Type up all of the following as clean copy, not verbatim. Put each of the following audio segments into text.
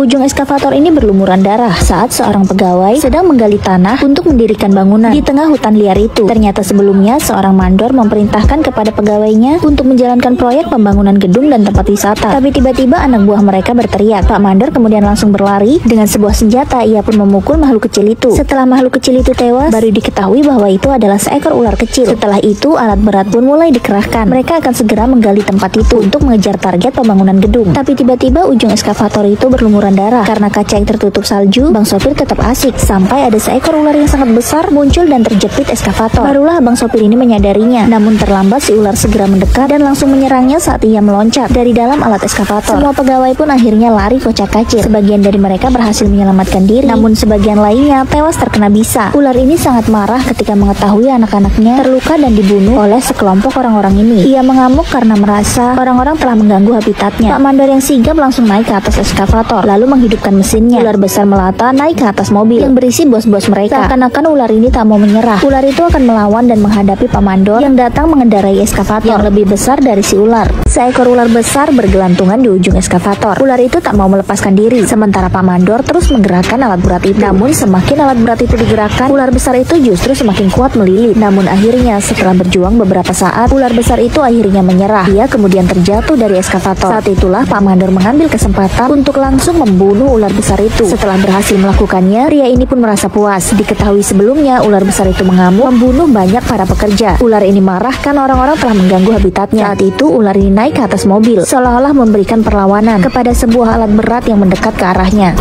Ujung eskavator ini berlumuran darah saat seorang pegawai sedang menggali tanah untuk mendirikan bangunan di tengah hutan liar itu. Ternyata sebelumnya seorang mandor memerintahkan kepada pegawainya untuk menjalankan proyek pembangunan gedung dan tempat wisata. Tapi tiba-tiba anak buah mereka berteriak. Pak mandor kemudian langsung berlari dengan sebuah senjata. Ia pun memukul makhluk kecil itu. Setelah makhluk kecil itu tewas, baru diketahui bahwa itu adalah seekor ular kecil. Setelah itu alat berat pun mulai dikerahkan. Mereka akan segera menggali tempat itu untuk mengejar target pembangunan gedung. Tapi tiba-tiba ujung eskavator itu berlumuran darah. Karena kaca yang tertutup salju, Bang Sopir tetap asik sampai ada seekor ular yang sangat besar muncul dan terjepit eskavator. Barulah Bang Sopir ini menyadarinya. Namun terlambat, si ular segera mendekat dan langsung menyerangnya saat ia meloncat dari dalam alat eskavator. Semua pegawai pun akhirnya lari kocak-kacir. Sebagian dari mereka berhasil menyelamatkan diri, namun sebagian lainnya tewas terkena bisa. Ular ini sangat marah ketika mengetahui anak-anaknya terluka dan dibunuh oleh sekelompok orang-orang ini. Ia mengamuk karena merasa orang-orang telah mengganggu habitatnya. Pak mandor yang sigap langsung naik ke atas eskavator lalu menghidupkan mesinnya. Ular besar melata naik ke atas mobil yang berisi bos-bos mereka. Seakan-akan ular ini tak mau menyerah. Ular itu akan melawan dan menghadapi Pak mandor yang datang mengendarai eskavator yang lebih besar dari si ular. Seekor ular besar bergelantungan di ujung eskavator. Ular itu tak mau melepaskan diri, sementara Pak mandor terus menggerakkan alat berat itu. Namun semakin alat berat itu digerakkan, ular besar itu justru semakin kuat melilit. Namun akhirnya setelah berjuang beberapa saat, ular besar itu akhirnya menyerah. Dia kemudian terjatuh dari eskavator. Saat itulah Pak mandor mengambil kesempatan untuk langsung membunuh ular besar itu. Setelah berhasil melakukannya, pria ini pun merasa puas. Diketahui sebelumnya ular besar itu mengamuk membunuh banyak para pekerja. Ular ini marah karena orang-orang telah mengganggu habitatnya. Saat itu ular ini naik ke atas mobil seolah-olah memberikan perlawanan kepada sebuah alat berat yang mendekat ke arahnya.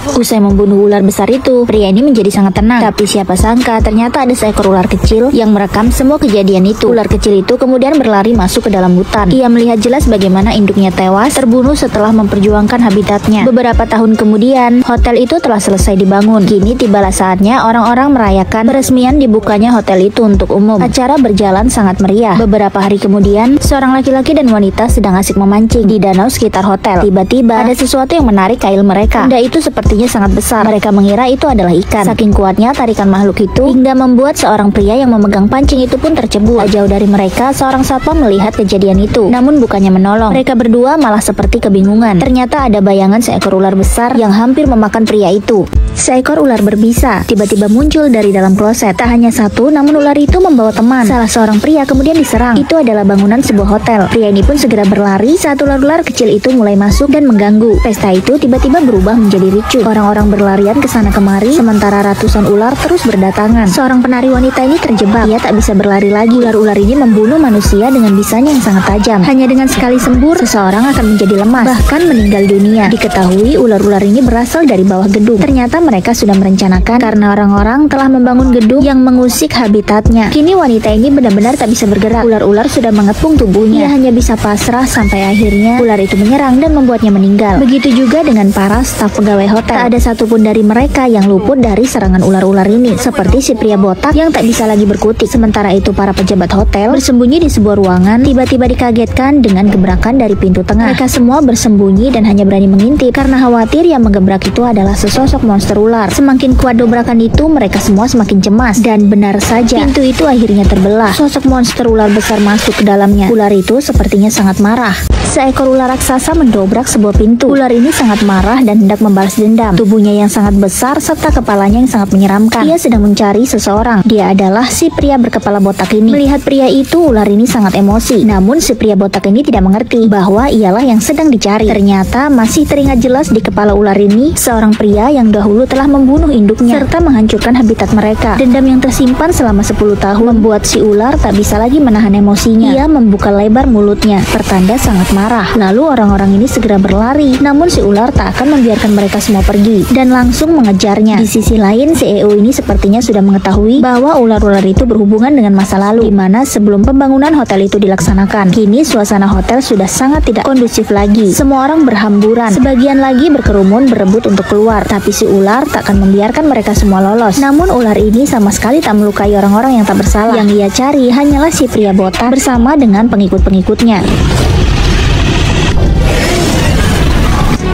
Usai membunuh ular besar itu, pria ini menjadi sangat tenang. Tapi siapa sangka ternyata ada seekor ular kecil yang merekam semua kejadian itu. Ular kecil itu kemudian berlari masuk ke dalam hutan. Ia melihat jelas bagaimana induknya tewas, terbunuh setelah memperjuangkan habitatnya. Beberapa tahun kemudian, hotel itu telah selesai dibangun. Kini tibalah saatnya orang-orang merayakan peresmian dibukanya hotel itu untuk umum. Acara berjalan sangat meriah. Beberapa hari kemudian, seorang laki-laki dan wanita sedang asik memancing di danau sekitar hotel. Tiba-tiba ada sesuatu yang menarik kail mereka. Benda itu sepertinya sangat besar. Mereka mengira itu adalah ikan. Saking kuatnya tarikan makhluk itu hingga membuat seorang pria yang memegang pancing itu pun tercebur. Tak jauh dari mereka, seorang satpam melihat kejadian itu. Namun bukannya menolong, mereka berdua malah seperti kebingungan. Ternyata ada bayangan seekor ular besar yang hampir memakan pria itu. Seekor ular berbisa tiba-tiba muncul dari dalam kloset. Tak hanya satu, namun ular itu membawa teman. Salah seorang pria kemudian diserang. Itu adalah bangunan sebuah hotel. Pria ini pun segera berlari saat ular-ular kecil itu mulai masuk dan mengganggu. Pesta itu tiba-tiba berubah menjadi ricuh. Orang-orang berlarian ke sana kemari, sementara ratusan ular terus berdatangan. Seorang penari wanita ini terjebak. Ia tak bisa berlari lagi. Ular-ular ini membunuh manusia dengan bisanya yang sangat tajam. Hanya dengan sekali sembur, seseorang akan menjadi lemas, bahkan meninggal dunia. Diketahui ular-ular ini berasal dari bawah gedung. Ternyata mereka sudah merencanakan karena orang-orang telah membangun gedung yang mengusik habitatnya. Kini wanita ini benar-benar tak bisa bergerak. Ular-ular sudah mengepung tubuhnya. Ia hanya bisa pasrah sampai akhirnya ular itu menyerang dan membuatnya meninggal. Begitu juga dengan para staf pegawai hotel. Tak ada satupun dari mereka yang luput dari serangan ular-ular ini, seperti si pria botak yang tak bisa lagi berkutik. Sementara itu para pejabat hotel bersembunyi di sebuah ruangan tiba-tiba dikagetkan dengan gebrakan dari pintu tengah. Mereka semua bersembunyi dan hanya berani mengintip karena khawatir yang menggebrak itu adalah sesosok monster ular. Semakin kuat dobrakan itu, mereka semua semakin cemas. Dan benar saja, pintu itu akhirnya terbelah. Sosok monster ular besar masuk ke dalamnya. Ular itu sepertinya sangat marah. Seekor ular raksasa mendobrak sebuah pintu. Ular ini sangat marah dan hendak membalas dendam. Tubuhnya yang sangat besar serta kepalanya yang sangat menyeramkan. Ia sedang mencari seseorang. Dia adalah si pria berkepala botak ini. Melihat pria itu, ular ini sangat emosi. Namun si pria botak ini tidak mengerti bahwa ialah yang sedang dicari. Ternyata masih teringat jelas di kepala ular ini seorang pria yang dahulu telah membunuh induknya serta menghancurkan habitat mereka. Dendam yang tersimpan selama 10 tahun membuat si ular tak bisa lagi menahan emosinya. Ia membuka lebar mulutnya, pertanda sangat marah. Lalu orang-orang ini segera berlari. Namun si ular tak akan membiarkan mereka semua pergi dan langsung mengejarnya. Di sisi lain, CEO ini sepertinya sudah mengetahui bahwa ular-ular itu berhubungan dengan masa lalu, di mana sebelum pembangunan hotel itu dilaksanakan. Kini suasana hotel sudah sangat tidak kondusif lagi. Semua orang berhamburan, sebagian lagi berkerumun berebut untuk keluar. Tapi si ular tak akan membiarkan mereka semua lolos. Namun ular ini sama sekali tak melukai orang-orang yang tak bersalah. Yang ia cari hanyalah si pria botak bersama dengan pengikut-pengikutnya.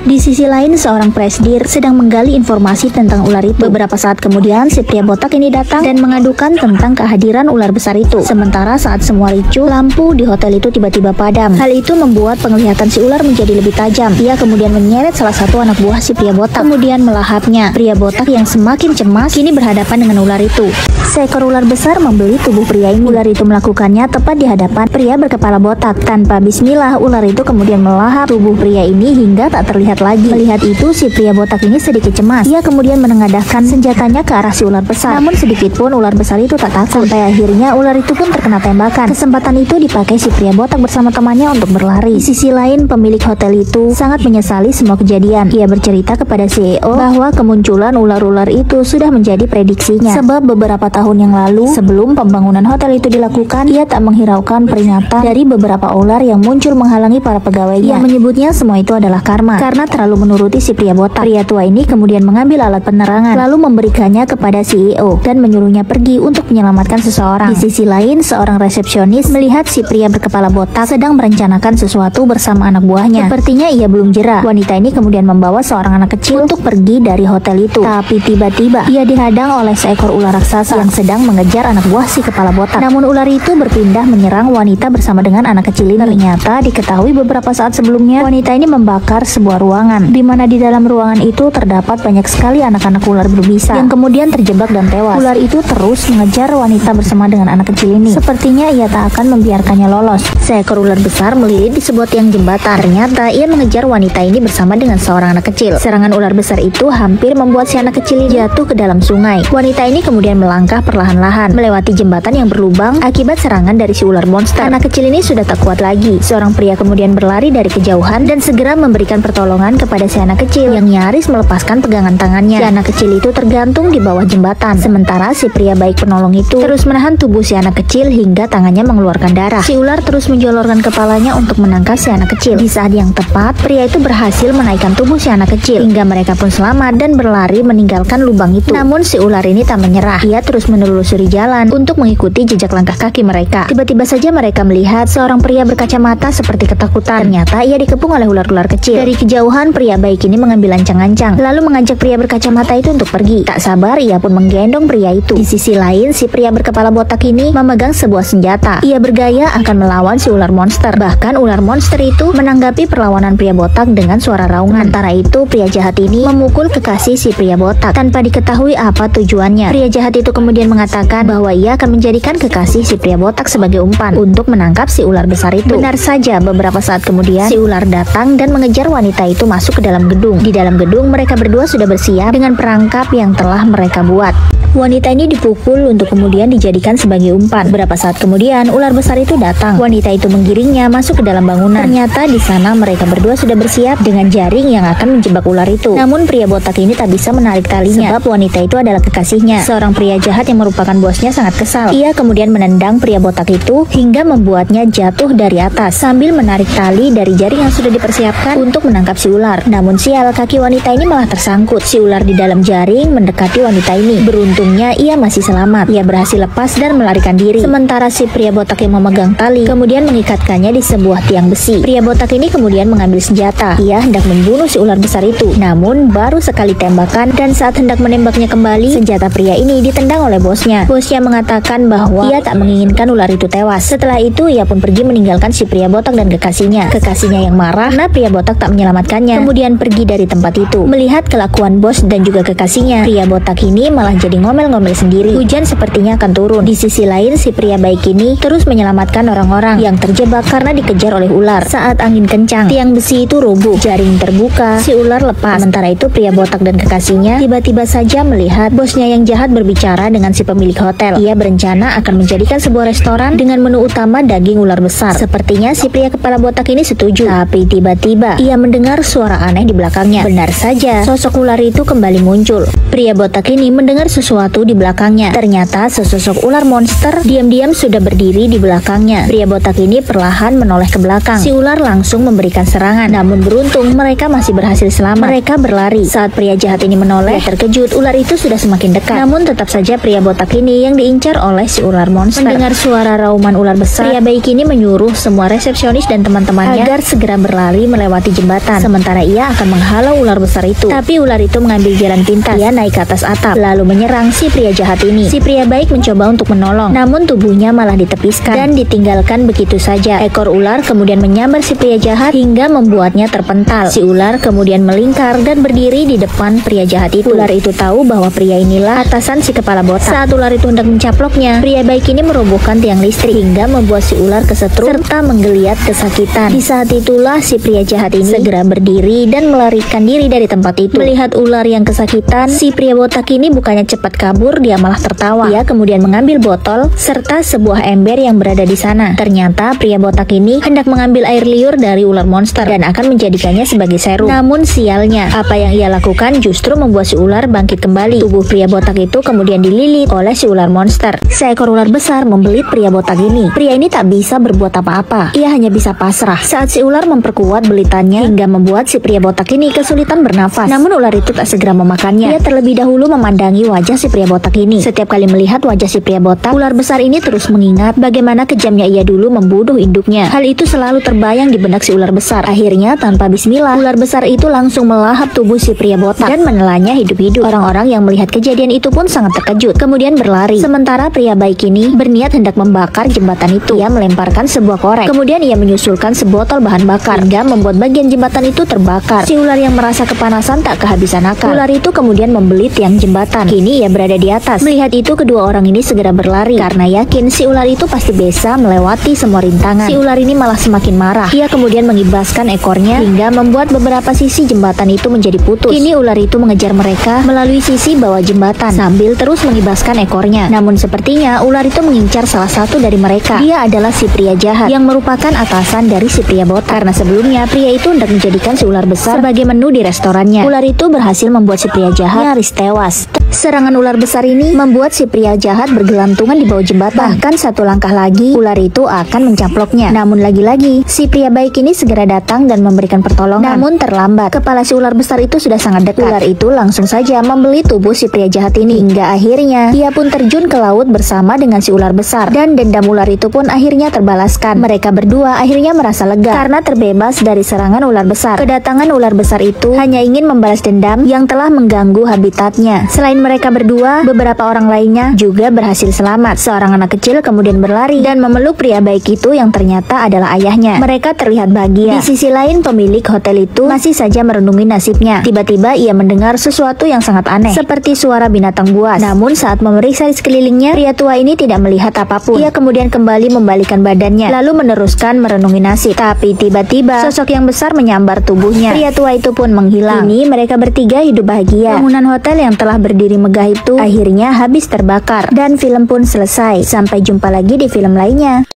Di sisi lain, seorang presdir sedang menggali informasi tentang ular itu. Beberapa saat kemudian, si pria botak ini datang dan mengadukan tentang kehadiran ular besar itu. Sementara saat semua ricuh, lampu di hotel itu tiba-tiba padam. Hal itu membuat penglihatan si ular menjadi lebih tajam. Ia kemudian menyeret salah satu anak buah si pria botak, kemudian melahapnya. Pria botak yang semakin cemas kini berhadapan dengan ular itu. Seekor ular besar membeli tubuh pria ini. Ular itu melakukannya tepat di hadapan pria berkepala botak. Tanpa bismillah, ular itu kemudian melahap tubuh pria ini hingga tak terlihat lagi. Melihat itu, si pria botak ini sedikit cemas. Ia kemudian menengadahkan senjatanya ke arah si ular besar. Namun sedikit pun ular besar itu tak takut. Sampai akhirnya ular itu pun terkena tembakan. Kesempatan itu dipakai si pria botak bersama temannya untuk berlari. Di sisi lain, pemilik hotel itu sangat menyesali semua kejadian. Ia bercerita kepada CEO bahwa kemunculan ular-ular itu sudah menjadi prediksinya. Sebab beberapa tahun yang lalu, sebelum pembangunan hotel itu dilakukan, ia tak menghiraukan peringatan dari beberapa ular yang muncul menghalangi para pegawainya. Ia menyebutnya semua itu adalah karma karena terlalu menuruti si pria botak. Pria tua ini kemudian mengambil alat penerangan lalu memberikannya kepada CEO dan menyuruhnya pergi untuk menyelamatkan seseorang. Di sisi lain, seorang resepsionis melihat si pria berkepala botak sedang merencanakan sesuatu bersama anak buahnya. Sepertinya ia belum jera. Wanita ini kemudian membawa seorang anak kecil untuk pergi dari hotel itu. Tapi tiba-tiba ia dihadang oleh seekor ular raksasa yang sedang mengejar anak buah si kepala botak. Namun ular itu berpindah menyerang wanita bersama dengan anak kecil ini. Ternyata diketahui beberapa saat sebelumnya wanita ini membakar sebuah ruangan, di mana di dalam ruangan itu terdapat banyak sekali anak-anak ular berbisa yang kemudian terjebak dan tewas. Ular itu terus mengejar wanita bersama dengan anak kecil ini. Sepertinya ia tak akan membiarkannya lolos. Seekor ular besar melilit di sebuah tiang jembatan. Ternyata ia mengejar wanita ini bersama dengan seorang anak kecil. Serangan ular besar itu hampir membuat si anak kecil ini jatuh ke dalam sungai. Wanita ini kemudian melangkah perlahan-lahan melewati jembatan yang berlubang akibat serangan dari si ular monster. Anak kecil ini sudah tak kuat lagi. Seorang pria kemudian berlari dari kejauhan dan segera memberikan pertolongan kepada si anak kecil yang nyaris melepaskan pegangan tangannya. Si anak kecil itu tergantung di bawah jembatan. Sementara si pria baik penolong itu terus menahan tubuh si anak kecil hingga tangannya mengeluarkan darah. Si ular terus menjolorkan kepalanya untuk menangkap si anak kecil. Di saat yang tepat, pria itu berhasil menaikkan tubuh si anak kecil hingga mereka pun selamat dan berlari meninggalkan lubang itu. Namun si ular ini tak menyerah. Ia terus menelusuri jalan untuk mengikuti jejak langkah kaki mereka. Tiba-tiba saja mereka melihat seorang pria berkacamata seperti ketakutan. Ternyata ia dikepung oleh ular-ular kecil. Dari kejauhan, pria baik ini mengambil ancang-ancang lalu mengajak pria berkacamata itu untuk pergi. Tak sabar, ia pun menggendong pria itu. Di sisi lain, si pria berkepala botak ini memegang sebuah senjata. Ia bergaya akan melawan si ular monster. Bahkan ular monster itu menanggapi perlawanan pria botak dengan suara raungan. Sementara itu, pria jahat ini memukul kekasih si pria botak tanpa diketahui apa tujuannya. Pria jahat itu kemudian mengatakan bahwa ia akan menjadikan kekasih si pria botak sebagai umpan untuk menangkap si ular besar itu. Benar saja, beberapa saat kemudian si ular datang dan mengejar wanita itu masuk ke dalam gedung. Di dalam gedung, mereka berdua sudah bersiap dengan perangkap yang telah mereka buat. Wanita ini dipukul untuk kemudian dijadikan sebagai umpan. Beberapa saat kemudian, ular besar itu datang. Wanita itu menggiringnya masuk ke dalam bangunan. Ternyata di sana mereka berdua sudah bersiap dengan jaring yang akan menjebak ular itu. Namun pria botak ini tak bisa menarik talinya sebab wanita itu adalah kekasihnya. Seorang pria jahat yang merupakan bosnya sangat kesal. Ia kemudian menendang pria botak itu hingga membuatnya jatuh dari atas sambil menarik tali dari jaring yang sudah dipersiapkan untuk menangkap si ular. Namun sial, kaki wanita ini malah tersangkut. Si ular di dalam jaring mendekati wanita ini. Beruntungnya ia masih selamat. Ia berhasil lepas dan melarikan diri. Sementara si pria botak yang memegang tali kemudian mengikatkannya di sebuah tiang besi. Pria botak ini kemudian mengambil senjata. Ia hendak membunuh si ular besar itu. Namun baru sekali tembakan dan saat hendak menembaknya kembali, senjata pria ini ditendang oleh bosnya. Bosnya mengatakan bahwa ia tak menginginkan ular itu tewas. Setelah itu ia pun pergi meninggalkan si pria botak dan kekasihnya. Kekasihnya yang marah karena pria botak tak menyelamatkannya kemudian pergi dari tempat itu. Melihat kelakuan bos dan juga kekasihnya, pria botak ini malah jadi ngomel-ngomel sendiri. Hujan sepertinya akan turun. Di sisi lain, si pria baik ini terus menyelamatkan orang-orang yang terjebak karena dikejar oleh ular. Saat angin kencang, tiang besi itu rubuh, jaring terbuka, si ular lepas. Sementara itu pria botak dan kekasihnya tiba-tiba saja melihat bosnya yang jahat berbicara dengan si pemilik hotel. Ia berencana akan menjadikan sebuah restoran dengan menu utama daging ular besar. Sepertinya si pria kepala botak ini setuju. Tapi tiba-tiba ia mendengar suara aneh di belakangnya. Benar saja, sosok ular itu kembali muncul. Pria botak ini mendengar sesuatu di belakangnya. Ternyata sesosok ular monster diam-diam sudah berdiri di belakangnya. Pria botak ini perlahan menoleh ke belakang. Si ular langsung memberikan serangan. Namun beruntung mereka masih berhasil selamat. Mereka berlari. Saat pria jahat ini menoleh, terkejut ular itu sudah semakin dekat. Namun tetap saja pria botak ini yang diincar oleh si ular monster. Mendengar suara rauman ular besar, pria baik ini menyuruh semua resepsionis dan teman-temannya agar segera berlari melewati jembatan. Sementara sementara ia akan menghalau ular besar itu. Tapi ular itu mengambil jalan pintas. Ia naik ke atas atap, lalu menyerang si pria jahat ini. Si pria baik mencoba untuk menolong, namun tubuhnya malah ditepiskan dan ditinggalkan begitu saja. Ekor ular kemudian menyambar si pria jahat hingga membuatnya terpental. Si ular kemudian melingkar dan berdiri di depan pria jahat itu. Ular itu tahu bahwa pria inilah atasan si kepala botak. Saat ular itu hendak mencaploknya, pria baik ini merobohkan tiang listrik hingga membuat si ular kesetrum serta menggeliat kesakitan. Di saat itulah si pria jahat ini segera berdiri dan melarikan diri dari tempat itu. Melihat ular yang kesakitan, si pria botak ini bukannya cepat kabur, dia malah tertawa. Dia kemudian mengambil botol serta sebuah ember yang berada di sana. Ternyata pria botak ini hendak mengambil air liur dari ular monster dan akan menjadikannya sebagai serum. Namun sialnya, apa yang ia lakukan justru membuat si ular bangkit kembali. Tubuh pria botak itu kemudian dililit oleh si ular monster. Seekor ular besar membelit pria botak ini. Pria ini tak bisa berbuat apa-apa. Ia hanya bisa pasrah saat si ular memperkuat belitannya hingga membuat si pria botak ini kesulitan bernafas. Namun ular itu tak segera memakannya. Ia terlebih dahulu memandangi wajah si pria botak ini. Setiap kali melihat wajah si pria botak, ular besar ini terus mengingat bagaimana kejamnya ia dulu membunuh induknya. Hal itu selalu terbayang di benak si ular besar. Akhirnya tanpa bismillah, ular besar itu langsung melahap tubuh si pria botak dan menelannya hidup-hidup. Orang-orang yang melihat kejadian itu pun sangat terkejut, kemudian berlari. Sementara pria baik ini berniat hendak membakar jembatan itu. Ia melemparkan sebuah korek, kemudian ia menyusulkan sebotol bahan bakar hingga membuat bagian jembatan itu terbakar. Si ular yang merasa kepanasan tak kehabisan akal. Ular itu kemudian membelit tiang jembatan. Kini ia berada di atas. Melihat itu, kedua orang ini segera berlari karena yakin si ular itu pasti bisa melewati semua rintangan. Si ular ini malah semakin marah. Ia kemudian mengibaskan ekornya hingga membuat beberapa sisi jembatan itu menjadi putus. Kini ular itu mengejar mereka melalui sisi bawah jembatan sambil terus mengibaskan ekornya. Namun sepertinya ular itu mengincar salah satu dari mereka. Dia adalah si pria jahat yang merupakan atasan dari si pria botak. Karena sebelumnya pria itu hendak menjadikan si ular besar sebagai menu di restorannya. Ular itu berhasil membuat si pria jahat nyaris tewas. Serangan ular besar ini membuat si pria jahat bergelantungan di bawah jembatan. Bahkan satu langkah lagi ular itu akan mencaploknya. Namun lagi-lagi si pria baik ini segera datang dan memberikan pertolongan. Namun terlambat. Kepala si ular besar itu sudah sangat dekat. Ular itu langsung saja membelit tubuh si pria jahat ini hingga akhirnya ia pun terjun ke laut bersama dengan si ular besar. Dan dendam ular itu pun akhirnya terbalaskan. Mereka berdua akhirnya merasa lega karena terbebas dari serangan ular besar. Kedatangan ular besar itu hanya ingin membalas dendam yang telah mengganggu habitatnya. Selain mereka berdua, beberapa orang lainnya juga berhasil selamat. Seorang anak kecil kemudian berlari dan memeluk pria baik itu yang ternyata adalah ayahnya. Mereka terlihat bahagia. Di sisi lain, pemilik hotel itu masih saja merenungi nasibnya. Tiba-tiba ia mendengar sesuatu yang sangat aneh, seperti suara binatang buas. Namun saat memeriksa di sekelilingnya, pria tua ini tidak melihat apapun. Ia kemudian kembali membalikkan badannya, lalu meneruskan merenungi nasib. Tapi tiba-tiba sosok yang besar menyambar tubuhnya. Pria tua itu pun menghilang. Kini mereka bertiga hidup bahagia. Bangunan hotel yang telah berdiri megah itu akhirnya habis terbakar dan film pun selesai. Sampai jumpa lagi di film lainnya.